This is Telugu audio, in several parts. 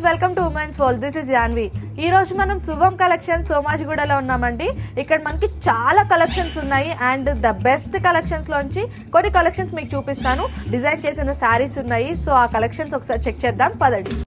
Welcome to women's world. This is Jhanvi. ఈ రోజు మనం శుభం కలెక్షన్ సోమాజిగూడలో ఉన్నామండి. ఇక్కడ మనకి చాలా కలెక్షన్స్ ఉన్నాయి అండ్ ద బెస్ట్ కలెక్షన్స్ లోంచి కొన్ని కలెక్షన్స్ మీకు చూపిస్తాను. డిజైన్ చేసిన శారీస్ ఉన్నాయి. సో ఆ కలెక్షన్స్ ఒకసారి చెక్ చేద్దాం పదండి.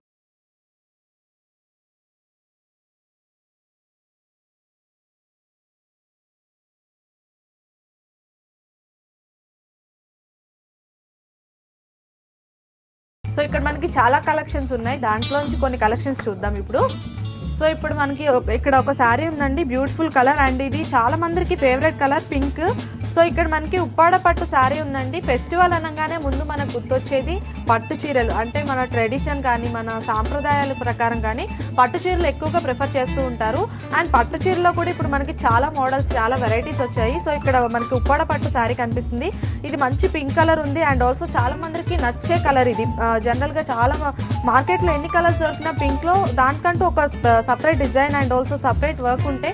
సో ఇక్కడ మనకి చాలా కలెక్షన్స్ ఉన్నాయి. దాంట్లోంచి కొన్ని కలెక్షన్స్ చూద్దాం ఇప్పుడు. సో ఇప్పుడు మనకి ఇక్కడ ఒక శారీ ఉందండి, బ్యూటిఫుల్ కలర్ అండ్ ఇది చాలా మందికి ఫేవరెట్ కలర్ పింక్. సో ఇక్కడ మనకి ఉప్పాడ పట్టు శారీ ఉందండి. ఫెస్టివల్ అనగానే ముందు మనకు గుర్తొచ్చేది పట్టు చీరలు. అంటే మన ట్రెడిషన్ కానీ మన సాంప్రదాయాల ప్రకారం కానీ పట్టు చీరలు ఎక్కువగా ప్రిఫర్ చేస్తూ ఉంటారు. అండ్ పట్టు చీరలో కూడా ఇప్పుడు మనకి చాలా మోడల్స్, చాలా వెరైటీస్ వచ్చాయి. సో ఇక్కడ మనకి ఉప్పాడ పట్టు శారీ కనిపిస్తుంది. ఇది మంచి పింక్ కలర్ ఉంది అండ్ ఆల్సో చాలా మందికి నచ్చే కలర్ ఇది. జనరల్గా చాలా మార్కెట్లో ఎన్ని కలర్స్ దొరికినా పింక్లో దానికంటూ ఒక separate design and also separate work ఉంటే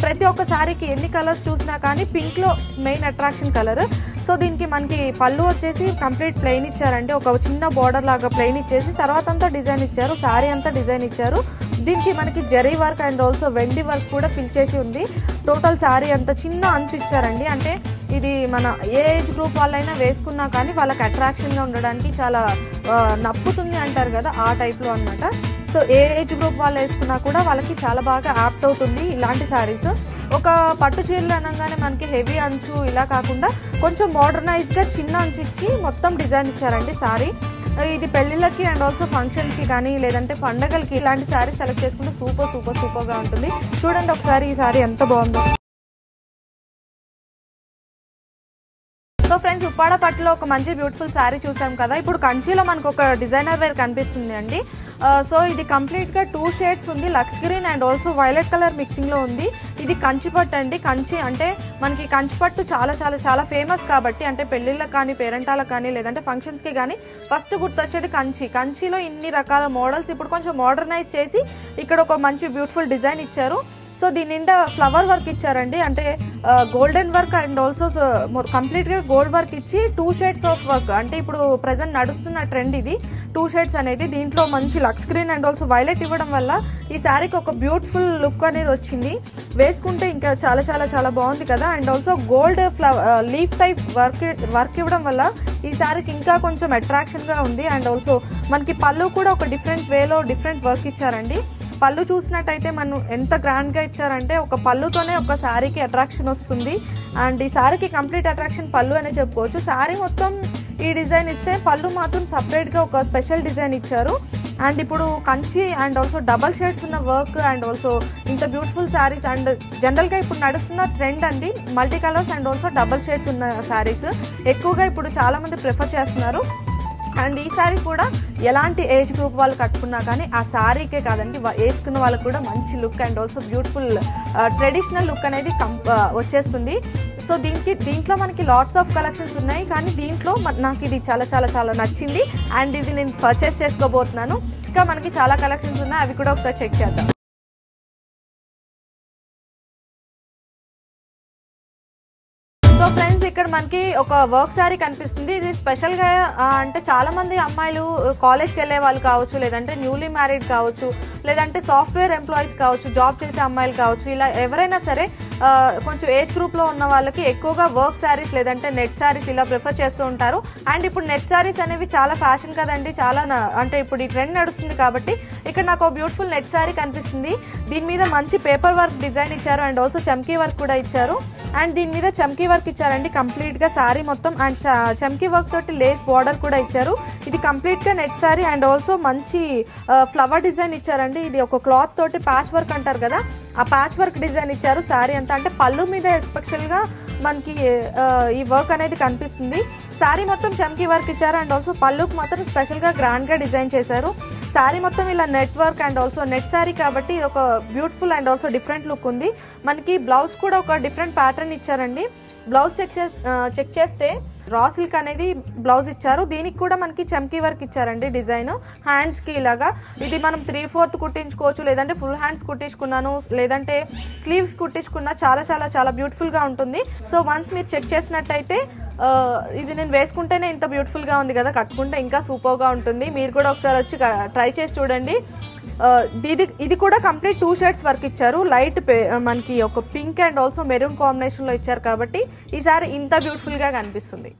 ప్రతి ఒక్క శారీకి ఎన్ని కలర్స్ చూసినా కానీ పింక్లో మెయిన్ అట్రాక్షన్ కలర్. సో దీనికి మనకి పళ్ళు వచ్చేసి కంప్లీట్ ప్లెయిన్ ఇచ్చారండి. ఒక చిన్న బార్డర్ లాగా ప్లెయిన్ ఇచ్చేసి తర్వాత అంతా డిజైన్ ఇచ్చారు. శారీ అంతా డిజైన్ ఇచ్చారు. దీనికి మనకి జరీ వర్క్ అండ్ ఆల్సో వెండి వర్క్ కూడా ఫిల్ చేసి ఉంది. టోటల్ శారీ అంతా చిన్న అంచు ఇచ్చారండి. అంటే ఇది మన ఏ ఏజ్ గ్రూప్ వాళ్ళైనా వేసుకున్నా కానీ వాళ్ళకి అట్రాక్షన్గా ఉండడానికి చాలా నప్పుతుంది అంటారు కదా, ఆ టైప్లో అనమాట. సో ఏ ఏజ్ గ్రూప్ వాళ్ళు వేసుకున్నా కూడా వాళ్ళకి చాలా బాగా యాప్ట్ అవుతుంది ఇలాంటి శారీస్. ఒక పట్టు చీరలు అనగానే మనకి హెవీ అంచు ఇలా కాకుండా కొంచెం మోడర్నైజ్గా చిన్న అంచు ఇచ్చి మొత్తం డిజైన్ ఇచ్చారండి శారీ. ఇది పెళ్ళిళ్ళకి అండ్ ఆల్సో ఫంక్షన్కి కానీ లేదంటే పండగలకి ఇలాంటి శారీ సెలెక్ట్ చేసుకుంటే సూపర్గా ఉంటుంది. చూడండి ఒకసారి ఈ శారీ ఎంత బాగుందో. సో ఫ్రెండ్స్, ఉప్పాడ పట్టులో ఒక మంచి బ్యూటిఫుల్ శారీ చూసాం కదా. ఇప్పుడు కంచిలో మనకు ఒక డిజైనర్ వేర్ కనిపిస్తుంది అండి. సో ఇది కంప్లీట్గా 2 షేడ్స్ ఉంది. లక్స్ green and also violet colour మిక్సింగ్లో ఉంది. ఇది కంచి పట్టు అండి. కంచి అంటే మనకి కంచి పట్టు చాలా ఫేమస్ కాబట్టి, అంటే పెళ్ళిళ్ళకి కానీ పేరెంటాలకు కానీ లేదంటే ఫంక్షన్స్కి కానీ ఫస్ట్ గుర్తొచ్చేది కంచి. కంచిలో ఇన్ని రకాల మోడల్స్ ఇప్పుడు కొంచెం మోడర్నైజ్ చేసి ఇక్కడ ఒక మంచి బ్యూటిఫుల్ డిజైన్ ఇచ్చారు. సో దీని నిండా ఫ్లవర్ వర్క్ ఇచ్చారండి. అంటే గోల్డెన్ వర్క్ అండ్ ఆల్సో కంప్లీట్గా గోల్డ్ వర్క్ ఇచ్చి 2 షేడ్స్ ఆఫ్ వర్క్. అంటే ఇప్పుడు ప్రజెంట్ నడుస్తున్న ట్రెండ్ ఇది 2 షేడ్స్ అనేది. దీంట్లో మంచి looks green and also violet ఇవ్వడం వల్ల ఈ శారీకి ఒక బ్యూటిఫుల్ లుక్ అనేది వచ్చింది. వేసుకుంటే ఇంకా చాలా బాగుంది కదా. And also gold leaf type work ఇవ్వడం వల్ల ఈ శారీకి ఇంకా కొంచెం అట్రాక్షన్గా ఉంది. అండ్ ఆల్సో మనకి పళ్ళు కూడా ఒక డిఫరెంట్ వేలో డిఫరెంట్ వర్క్ ఇచ్చారండి. పళ్ళు చూసినట్టయితే మనం ఎంత గ్రాండ్గా ఇచ్చారంటే ఒక పళ్ళుతోనే ఒక శారీకి అట్రాక్షన్ వస్తుంది. అండ్ ఈ శారీకి కంప్లీట్ అట్రాక్షన్ పళ్ళు అనే చెప్పుకోవచ్చు. శారీ మొత్తం ఈ డిజైన్ ఇస్తే పళ్ళు మాత్రం సపరేట్గా ఒక స్పెషల్ డిజైన్ ఇచ్చారు. అండ్ ఇప్పుడు Kanchi and also double shades ఉన్న వర్క్ అండ్ ఆల్సో ఇంత బ్యూటిఫుల్ శారీస్. అండ్ జనరల్గా ఇప్పుడు నడుస్తున్న ట్రెండ్ అండి multi colours and also double shades ఉన్న శారీస్ ఎక్కువగా ఇప్పుడు చాలామంది ప్రిఫర్ చేస్తున్నారు. అండ్ ఈ శారీ కూడా ఎలాంటి ఏజ్ గ్రూప్ వాళ్ళు కట్టుకున్నా కానీ ఆ శారీకే కాదండి, వేసుకున్న వాళ్ళకు కూడా మంచి look and also beautiful traditional look అనేది వచ్చేస్తుంది. సో దీంట్లో మనకి లాట్స్ ఆఫ్ కలెక్షన్స్ ఉన్నాయి. కానీ దీంట్లో నాకు ఇది చాలా నచ్చింది అండ్ ఇది నేను పర్చేస్ చేసుకోబోతున్నాను. ఇంకా మనకి చాలా కలెక్షన్స్ ఉన్నాయి, అవి కూడా ఒకసారి చెక్ చేద్దాం. సో ఫ్రెండ్స్, ఇక్కడ మనకి ఒక వర్క్ శారీ కనిపిస్తుంది. ఇది స్పెషల్గా అంటే చాలా మంది అమ్మాయిలు కాలేజ్కి వెళ్ళే వాళ్ళు కావచ్చు, లేదంటే న్యూలీ మ్యారీడ్ కావచ్చు, లేదంటే సాఫ్ట్వేర్ ఎంప్లాయీస్ కావచ్చు, జాబ్ చేసే అమ్మాయిలు కావచ్చు, ఇలా ఎవరైనా సరే కొంచెం ఏజ్ గ్రూప్లో ఉన్న వాళ్ళకి ఎక్కువగా వర్క్ శారీస్ లేదంటే నెట్ శారీస్ ఇలా ప్రిఫర్ చేస్తూ ఉంటారు. అండ్ ఇప్పుడు నెట్ శారీస్ అనేవి చాలా ఫ్యాషన్ కదండి, అంటే ఇప్పుడు ఈ ట్రెండ్ నడుస్తుంది కాబట్టి ఇక్కడ నాకు ఒక బ్యూటిఫుల్ నెట్ శారీ కనిపిస్తుంది. దీని మీద మంచి పేపర్ వర్క్ డిజైన్ ఇచ్చారు అండ్ ఆల్సో చమ్కీ వర్క్ కూడా ఇచ్చారు. అండ్ దీని మీద చమ్కీ వర్క్ ఇచ్చారండి కంప్లీట్గా శారీ మొత్తం. అండ్ చమ్కీ వర్క్ తోటి లేస్ బార్డర్ కూడా ఇచ్చారు. ఇది కంప్లీట్గా నెట్ శారీ అండ్ ఆల్సో మంచి ఫ్లవర్ డిజైన్ ఇచ్చారండి. ఇది ఒక క్లాత్ తోటి ప్యాచ్ వర్క్ అంటారు కదా, ఆ ప్యాచ్ వర్క్ డిజైన్ ఇచ్చారు శారీ అంతా. అంటే పళ్ళు మీద ఎస్పెషల్గా మనకి ఈ వర్క్ అనేది కనిపిస్తుంది. శారీ మొత్తం చమ్కీ వర్క్ ఇచ్చారు అండ్ ఆల్సో పళ్ళుకి మాత్రం స్పెషల్గా గ్రాండ్గా డిజైన్ చేశారు. శారీ మొత్తం ఇలా net work and also net sari కాబట్టి ఒక beautiful and also different look ఉంది. మనకి బ్లౌజ్ కూడా ఒక డిఫరెంట్ ప్యాటర్న్ ఇచ్చారండి. బ్లౌజ్ చెక్ చేస్తే రా సిల్క్ అనేది బ్లౌజ్ ఇచ్చారు. దీనికి కూడా మనకి చమ్కీ వర్క్ ఇచ్చారండి డిజైన్ హ్యాండ్స్ కి ఇలాగా. ఇది మనం 3/4 కుట్టించుకోవచ్చు, లేదంటే ఫుల్ హ్యాండ్స్ కుట్టించుకున్నాను, లేదంటే స్లీవ్స్ కుట్టించుకున్నా చాలా చాలా చాలా బ్యూటిఫుల్ గా ఉంటుంది. సో వన్స్ మీరు చెక్ చేసినట్టయితే ఇది నేను వేసుకుంటేనే ఇంత బ్యూటిఫుల్ గా ఉంది కదా, కట్టుకుంటే ఇంకా సూపర్ గా ఉంటుంది. మీరు కూడా ఒకసారి వచ్చి ట్రై చేసి చూడండి. ఇది కూడా కంప్లీట్ 2 షేడ్స్ వర్క్ ఇచ్చారు. లైట్ మనకి ఒక pink and also maroon combination లో ఇచ్చారు కాబట్టి ఈసారి ఇంత బ్యూటిఫుల్ గా కనిపిస్తుంది.